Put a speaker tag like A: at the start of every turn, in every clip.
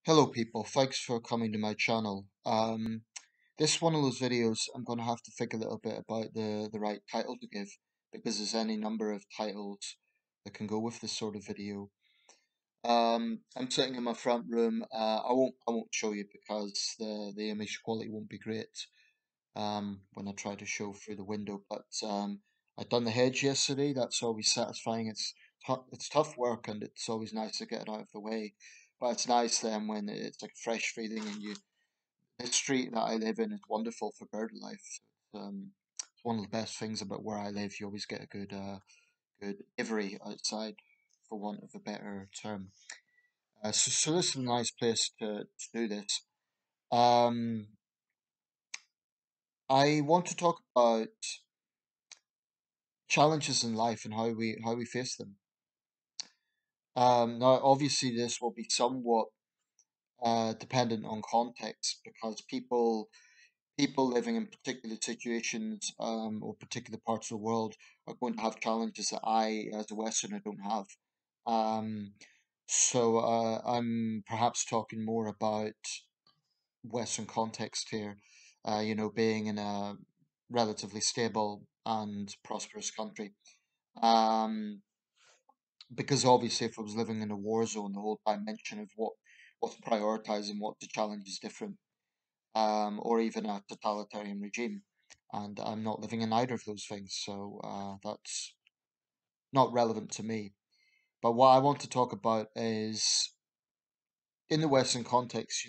A: Hello people, thanks for coming to my channel. This is one of those videos I'm going to have to think a little bit about the right title to give because there's any number of titles that can go with this sort of video. I'm sitting in my front room. I won't show you because the image quality won't be great when I try to show through the window. But I done the hedge yesterday. That's always satisfying. It's tough work and it's always nice to get it out of the way. But it's nice then when it's like fresh feeling and you. The street that I live in is wonderful for bird life. It's one of the best things about where I live. You always get a good aviary outside, for want of a better term. So this is a nice place to do this. Um, I want to talk about challenges in life and how we face them. Now, obviously, this will be somewhat dependent on context because people living in particular situations or particular parts of the world are going to have challenges that I, as a Westerner, don't have. Um, so I'm perhaps talking more about Western context here. Being in a relatively stable and prosperous country. Um, because obviously, if I was living in a war zone, the whole dimension of what's prioritized and what to challenge is different, or even a totalitarian regime. And I'm not living in either of those things, so that's not relevant to me. But what I want to talk about is in the Western context,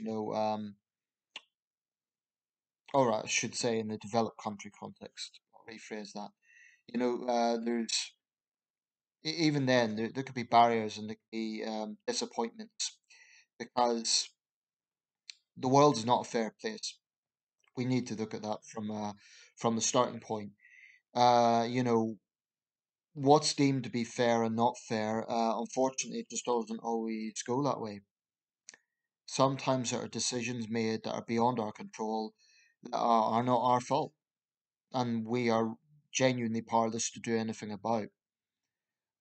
A: or I should say in the developed country context. I'll rephrase that. There's even then there could be barriers and there could be disappointments because the world is not a fair place. We need to look at that from the starting point. Uh, you know, what's deemed to be fair and not fair, unfortunately, it just doesn't always go that way. Sometimes there are decisions made that are beyond our control that are not our fault, and we are genuinely powerless to do anything about.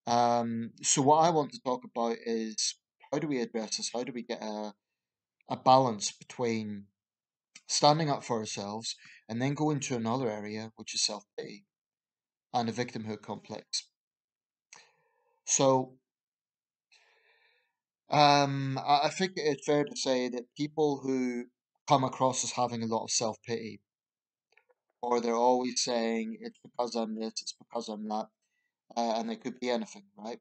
A: So what I want to talk about is how do we address this? How do we get a balance between standing up for ourselves and then go into another area, which is self-pity and a victimhood complex. So I think it's fair to say that people who come across as having a lot of self pity, or they're always saying it's because I'm this, it's because I'm that, and it could be anything, right?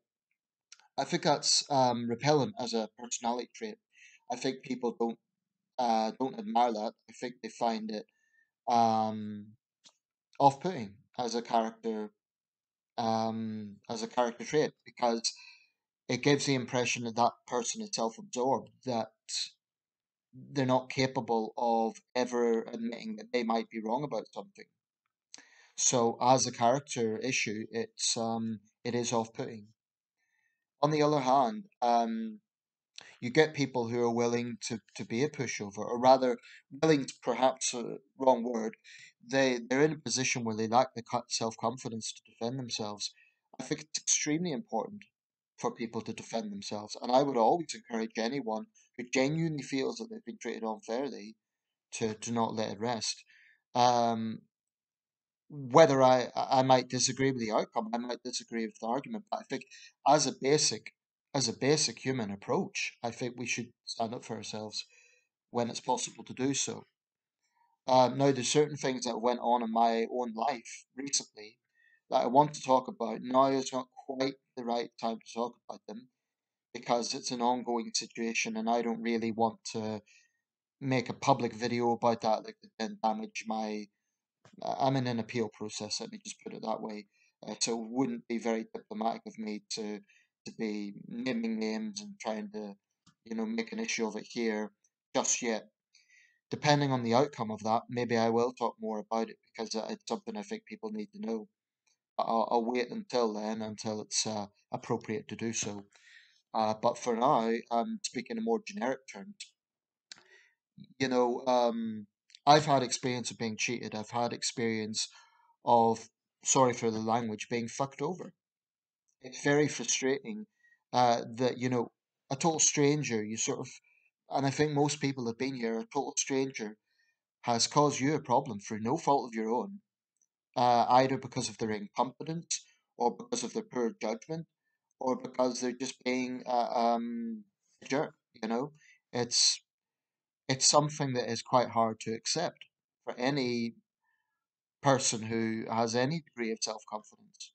A: I think that's repellent as a personality trait. I think people don't admire that. I think they find it um, off-putting as a character trait because it gives the impression that that person is self-absorbed, that they're not capable of ever admitting that they might be wrong about something. So as a character issue, it is off-putting. On the other hand, you get people who are willing to be a pushover, or rather, willing is perhaps a wrong word. They're in a position where they lack the self-confidence to defend themselves. I think it's extremely important for people to defend themselves, and I would always encourage anyone who genuinely feels that they've been treated unfairly to not let it rest. Um, whether I might disagree with the outcome, I might disagree with the argument, but I think as a basic human approach, I think we should stand up for ourselves when it's possible to do so. Now, there's certain things that went on in my own life recently that I want to talk about. Now is not quite the right time to talk about them because it's an ongoing situation, and I don't really want to make a public video about that that could then damage my. I'm in an appeal process. Let me just put it that way. So it wouldn't be very diplomatic of me to be naming names and trying to, make an issue of it here just yet. Depending on the outcome of that, maybe I will talk more about it because it's something I think people need to know. I'll wait until then, until it's appropriate to do so. But for now, I'm speaking in more generic terms. You know, um, I've had experience of being cheated. I've had experience of, sorry for the language, being fucked over. It's very frustrating that, a total stranger, you sort of And I think most people have been here. A total stranger has caused you a problem through no fault of your own, either because of their incompetence or because of their poor judgment or because they're just being a jerk. You know, it's it's something that is quite hard to accept for any person who has any degree of self confidence.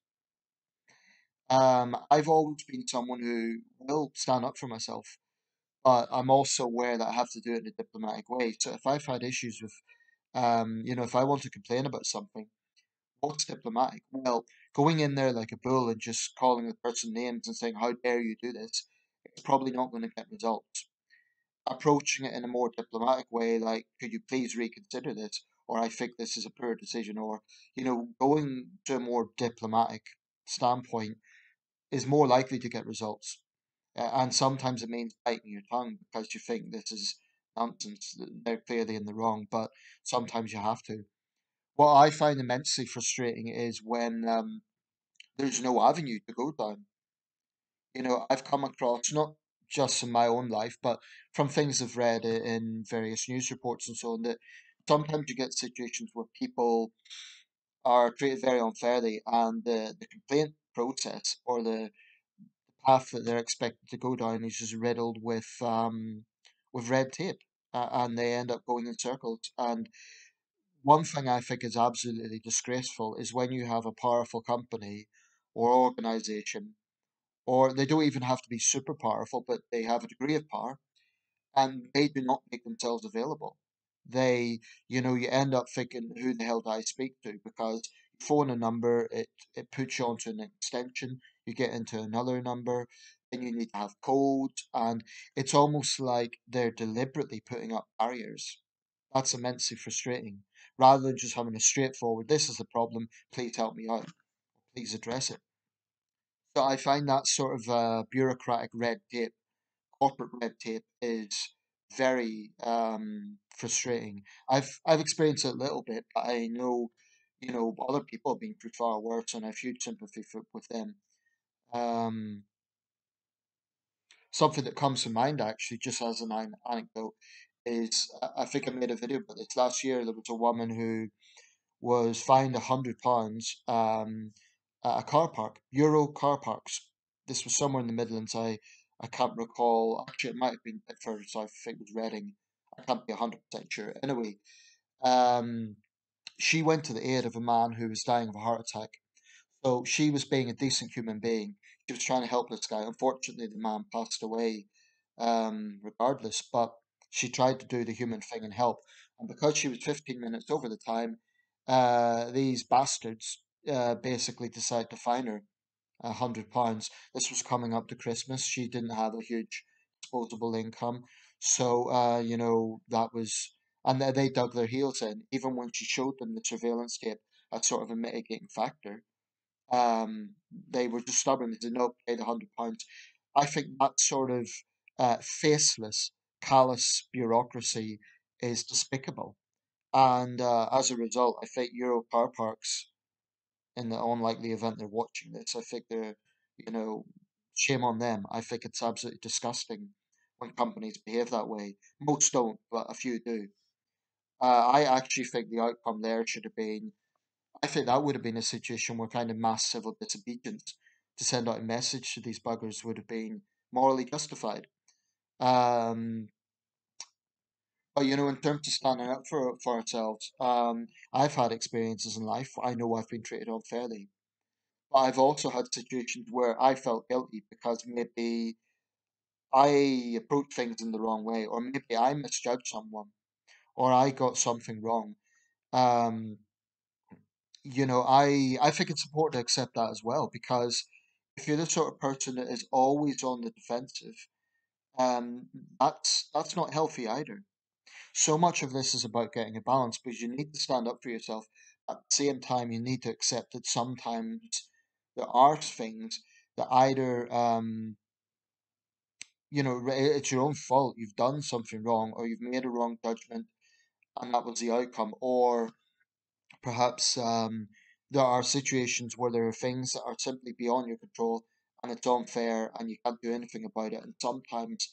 A: I've always been someone who will stand up for myself, but I'm also aware that I have to do it in a diplomatic way. So if I've had issues with, if I want to complain about something, what's diplomatic? Well, going in there like a bull and just calling the person names and saying, "How dare you do this?" It's probably not going to get results. Approaching it in a more diplomatic way, like, "Could you please reconsider this?" Or, "I think this is a poor decision," or, going to a more diplomatic standpoint is more likely to get results. And sometimes it means biting your tongue because you think this is nonsense. They're clearly in the wrong, but sometimes you have to. What I find immensely frustrating is when there's no avenue to go down. I've come across, not just in my own life, but from things I've read in various news reports and so on, that sometimes you get situations where people are treated very unfairly, and the complaint process or the path that they're expected to go down is just riddled with red tape, and they end up going in circles. And one thing I think is absolutely disgraceful is when you have a powerful company or organization, or they don't even have to be super powerful, but they have a degree of power, and they do not make themselves available. You end up thinking, who the hell do I speak to? Because you phone a number, it puts you onto an extension, you get into another number, then you need to have codes, and it's almost like they're deliberately putting up barriers. That's immensely frustrating. Rather than just having a straightforward, "This is the problem, please help me out, please address it." So I find that sort of bureaucratic red tape, corporate red tape, is very frustrating. I've experienced it a little bit, but I know, other people have been through far worse, and I've huge sympathy with them. Um, Something that comes to mind actually, just as an anecdote, is I think I made a video about this last year. There was a woman who was fined £100 at a car park, Euro car parks. This was somewhere in the Midlands. I can't recall. Actually, it might have been Bedford, so I think it was Reading. I can't be 100% sure. Anyway, um, she went to the aid of a man who was dying of a heart attack. So she was being a decent human being. She was trying to help this guy. Unfortunately, the man passed away, regardless, but she tried to do the human thing and help. And because she was 15 minutes over the time, these bastards basically decided to fine her £100. This was coming up to Christmas. She didn't have a huge disposable income. So, that was, and they dug their heels in, even when she showed them the surveillance tape as sort of a mitigating factor. They were just stubborn. They said, "No, pay the £100." I think that sort of faceless, callous bureaucracy is despicable. And as a result, I think Euro car parks, in the unlikely event they're watching this, I think they're, you know, shame on them. I think it's absolutely disgusting when companies behave that way. Most don't, but a few do. I actually think the outcome there should have been, I think that would have been a situation where kind of mass civil disobedience to send out a message to these buggers would have been morally justified. Um, but in terms of standing up for ourselves, I've had experiences in life. I know I've been treated unfairly, but I've also had situations where I felt guilty because maybe I approached things in the wrong way, or maybe I misjudged someone, or I got something wrong. Um, I think it's important to accept that as well, because if you're the sort of person that is always on the defensive, um, that's not healthy either. So much of this is about getting a balance, because you need to stand up for yourself. At the same time, you need to accept that sometimes there are things that either it's your own fault. You've done something wrong, or you've made a wrong judgment, and that was the outcome. Or perhaps there are situations where there are things that are simply beyond your control, and it's unfair, and you can't do anything about it. And sometimes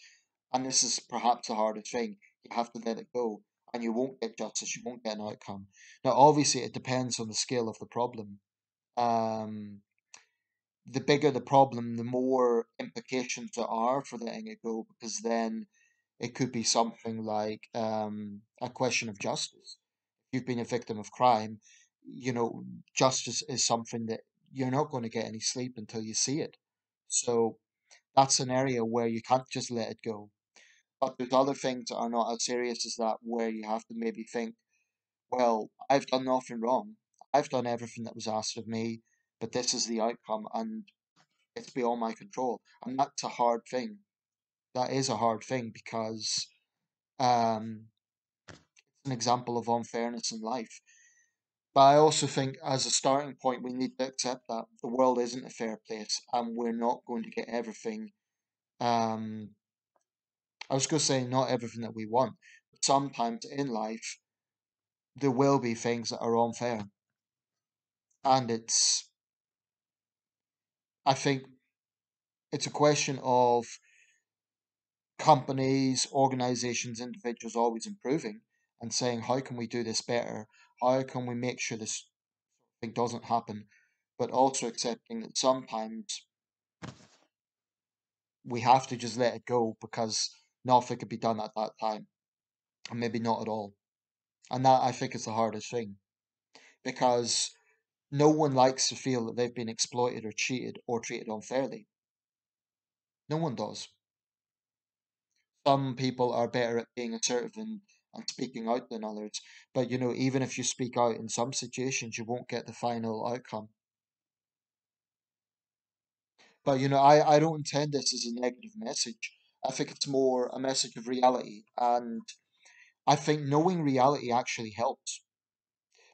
A: And this is perhaps the hardest thing. You have to let it go, and you won't get justice. You won't get an outcome. Now, obviously, it depends on the scale of the problem. Um, the bigger the problem, the more implications there are for letting it go, because then it could be something like a question of justice. If you've been a victim of crime, you know, justice is something that you're not going to get any sleep until you see it. So that's an area where you can't just let it go. But there's other things that are not as serious as that, where you have to maybe think, well, I've done nothing wrong. I've done everything that was asked of me, but this is the outcome, and it's beyond my control. And that's a hard thing. That is a hard thing because um, it's an example of unfairness in life. But I also think, as a starting point, we need to accept that the world isn't a fair place, and we're not going to get everything. Um, I was going to say not everything that we want, but sometimes in life there will be things that are unfair, and I think it's a question of companies, organizations, individuals always improving and saying, how can we do this better? How can we make sure this thing doesn't happen? But also accepting that sometimes we have to just let it go because nothing could be done at that time, and maybe not at all. And that, I think, is the hardest thing, because no one likes to feel that they've been exploited or cheated or treated unfairly. No one does. Some people are better at being assertive and speaking out than others. But even if you speak out in some situations, you won't get the final outcome. But I don't intend this as a negative message. I think it's more a message of reality. And I think knowing reality actually helps,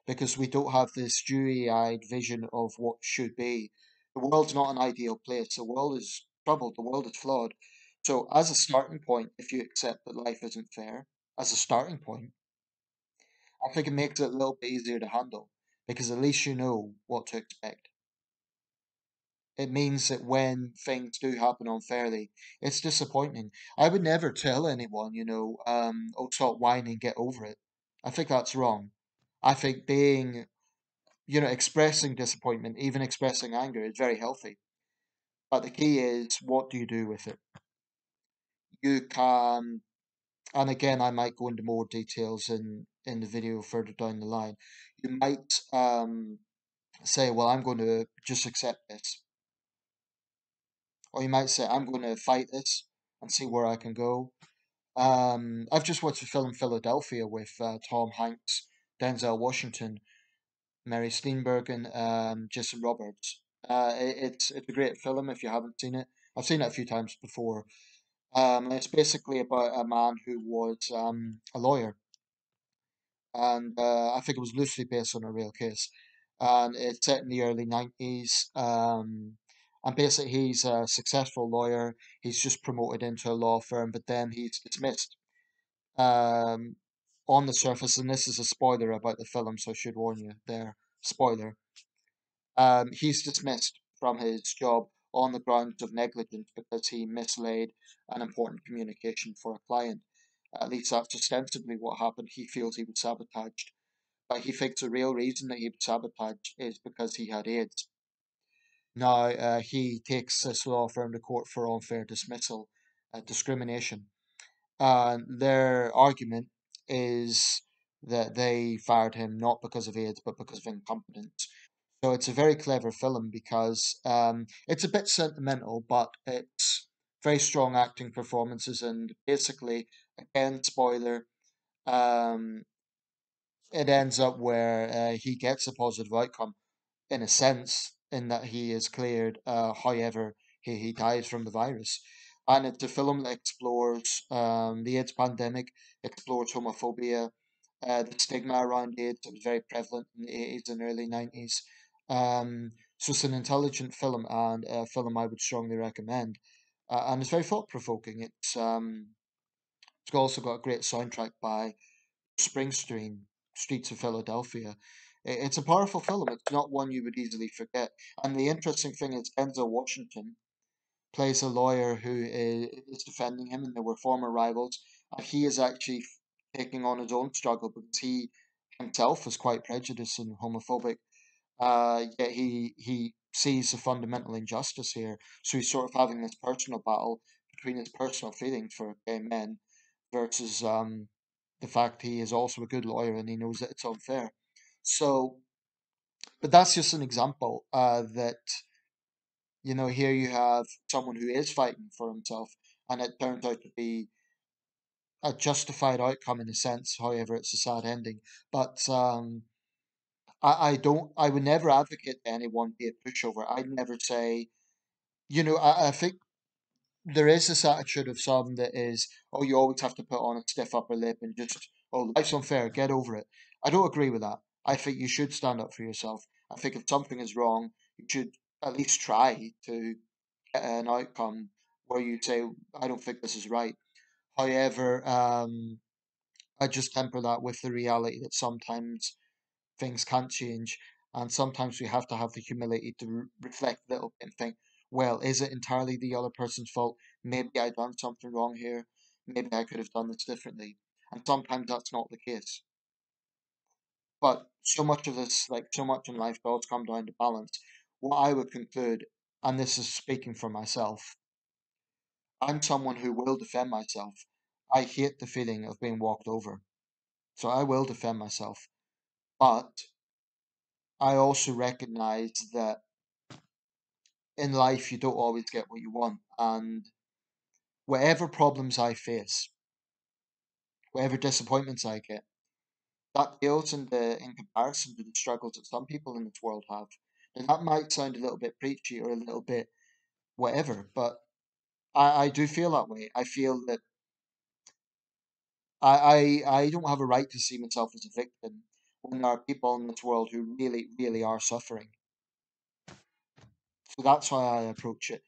A: because we don't have this dewy eyed vision of what should be. The world's not an ideal place. The world is troubled. The world is flawed. So, as a starting point, if you accept that life isn't fair, as a starting point, I think it makes it a little bit easier to handle, because at least you know what to expect. It means that when things do happen unfairly, it's disappointing. I would never tell anyone, oh, stop whining, get over it. I think that's wrong. I think expressing disappointment, even expressing anger, is very healthy. But the key is, what do you do with it? You can, and again, I might go into more details in the video further down the line. You might say, well, I'm going to just accept this. Or you might say, I'm going to fight this and see where I can go. I've just watched the film Philadelphia with Tom Hanks, Denzel Washington, Mary Steenburgen, Jason Roberts. It's a great film if you haven't seen it. I've seen it a few times before. It's basically about a man who was a lawyer, and I think it was loosely based on a real case. And it's set in the early 90s. And basically, he's a successful lawyer. He's just promoted into a law firm, but then he's dismissed. Um, on the surface, and this is a spoiler about the film, so I should warn you there. Spoiler. He's dismissed from his job on the grounds of negligence because he mislaid an important communication for a client. At least that's ostensibly what happened. He feels he was sabotaged, but he thinks the real reason that he was sabotaged is because he had AIDS. Now, he takes this law firm to court for unfair dismissal, discrimination. And their argument is that they fired him not because of AIDS, but because of incompetence. So it's a very clever film because it's a bit sentimental, but it's very strong acting performances, and basically, again, spoiler, um, it ends up where he gets a positive outcome in a sense, in that he is cleared. However, he dies from the virus. And it's a film that explores the AIDS pandemic, explores homophobia, the stigma around AIDS that was very prevalent in the 80s and early 90s. So it's an intelligent film, and a film I would strongly recommend. And it's very thought provoking. It's also got a great soundtrack by Springsteen, Streets of Philadelphia. It's a powerful film. It's not one you would easily forget. And the interesting thing is Denzel Washington. plays a lawyer who is defending him, and they were former rivals, and he is actually taking on his own struggle because he himself is quite prejudiced and homophobic. Yet he sees the fundamental injustice here, so he's sort of having this personal battle between his personal feelings for gay men versus the fact he is also a good lawyer and he knows that it's unfair. So, but that's just an example that here you have someone who is fighting for himself, and it turns out to be a justified outcome in a sense. However, it's a sad ending. But I would never advocate anyone be a pushover. I'd never say, I think there is this attitude of some that is, oh, you always have to put on a stiff upper lip and just, oh, life's unfair, get over it. I don't agree with that. I think you should stand up for yourself. I think if something is wrong, you should at least try to get an outcome where you say, I don't think this is right. However, I just temper that with the reality that sometimes things can't change, and sometimes we have to have the humility to reflect a little bit and think, well, is it entirely the other person's fault? Maybe I done something wrong here. Maybe I could have done this differently. And sometimes that's not the case. But so much of this, like so much in life, does come down to balance. What I would conclude, and this is speaking for myself, I'm someone who will defend myself. I hate the feeling of being walked over. So I will defend myself. But I also recognize that in life you don't always get what you want, and whatever problems I face, whatever disappointments I get, that pales in comparison to the struggles that some people in this world have. And that might sound a little bit preachy or a little bit whatever, but I do feel that way. I feel that I don't have a right to see myself as a victim when there are people in this world who really, really are suffering. So that's why I approach it.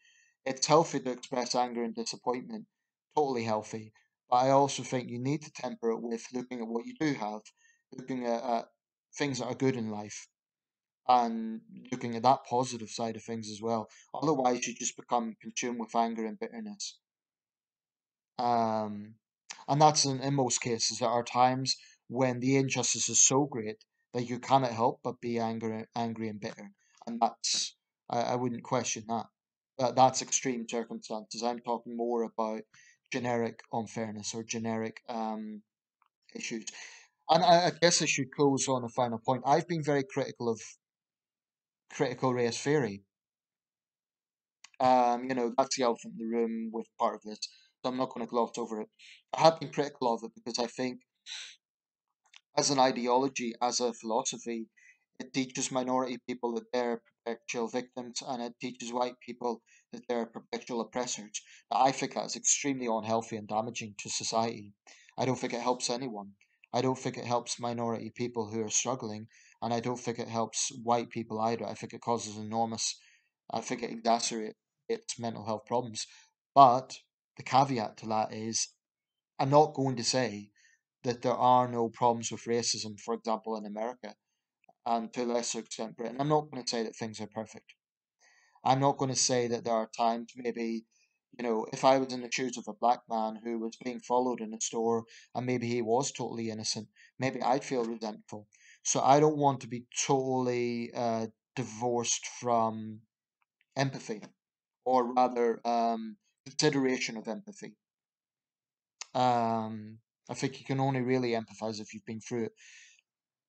A: It's healthy to express anger and disappointment, totally healthy. But I also think you need to temper it with looking at what you do have, looking at things that are good in life, and looking at that positive side of things as well. Otherwise, you just become consumed with anger and bitterness. Um, and that's in most cases. There are times when the injustice is so great that you cannot help but be angry and bitter, and I wouldn't question that. That's extreme circumstances. I'm talking more about generic unfairness or generic issues. And I guess I should close on a final point. I've been very critical of critical race theory. That's the elephant in the room with part of this, so I'm not going to gloss over it. I have been critical of it because I think as an ideology, as a philosophy, it teaches minority people that they're perpetual victims, and it teaches white people that they're perpetual oppressors. Now, I think that is extremely unhealthy and damaging to society. I don't think it helps anyone. I don't think it helps minority people who are struggling, and I don't think it helps white people either. I think it causes I think it exacerbates mental health problems. But the caveat to that is I'm not going to say that there are no problems with racism, for example, in America, and to a lesser extent Britain. I'm not going to say that things are perfect. I'm not going to say that there are times, maybe, if I was in the shoes of a black man who was being followed in a store and maybe he was totally innocent, maybe I'd feel resentful. So I don't want to be totally divorced from empathy, or rather, consideration of empathy. Um, I think you can only really empathize if you've been through it.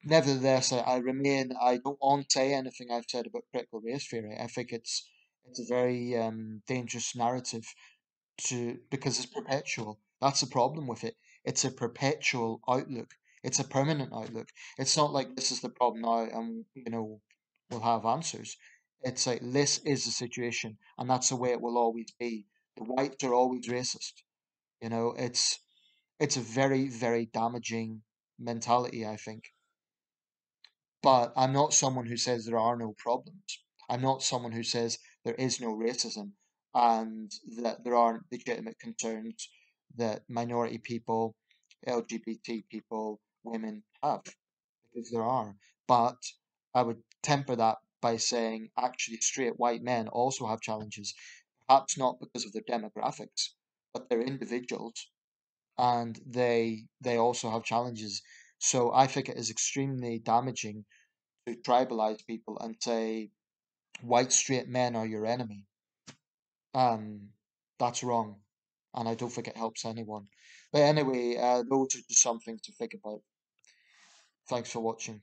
A: Nevertheless, I don't unsay anything I've said about critical race theory. I think it's a very dangerous narrative because it's perpetual. That's the problem with it. It's a perpetual outlook. It's a permanent outlook. It's not like this is the problem now and we'll have answers. It's like this is the situation and that's the way it will always be. The whites are always racist. It's a very, very damaging mentality, I think. But I'm not someone who says there are no problems. I'm not someone who says there is no racism and that there aren't legitimate concerns that minority people, LGBT people, women have, because there are. But I would temper that by saying actually straight white men also have challenges perhaps not because of their demographics, but they're individuals and they also have challenges. So I think it is extremely damaging to tribalize people and say white straight men are your enemy. Um, that's wrong, and I don't think it helps anyone. But anyway, those are just some things to think about. Thanks for watching.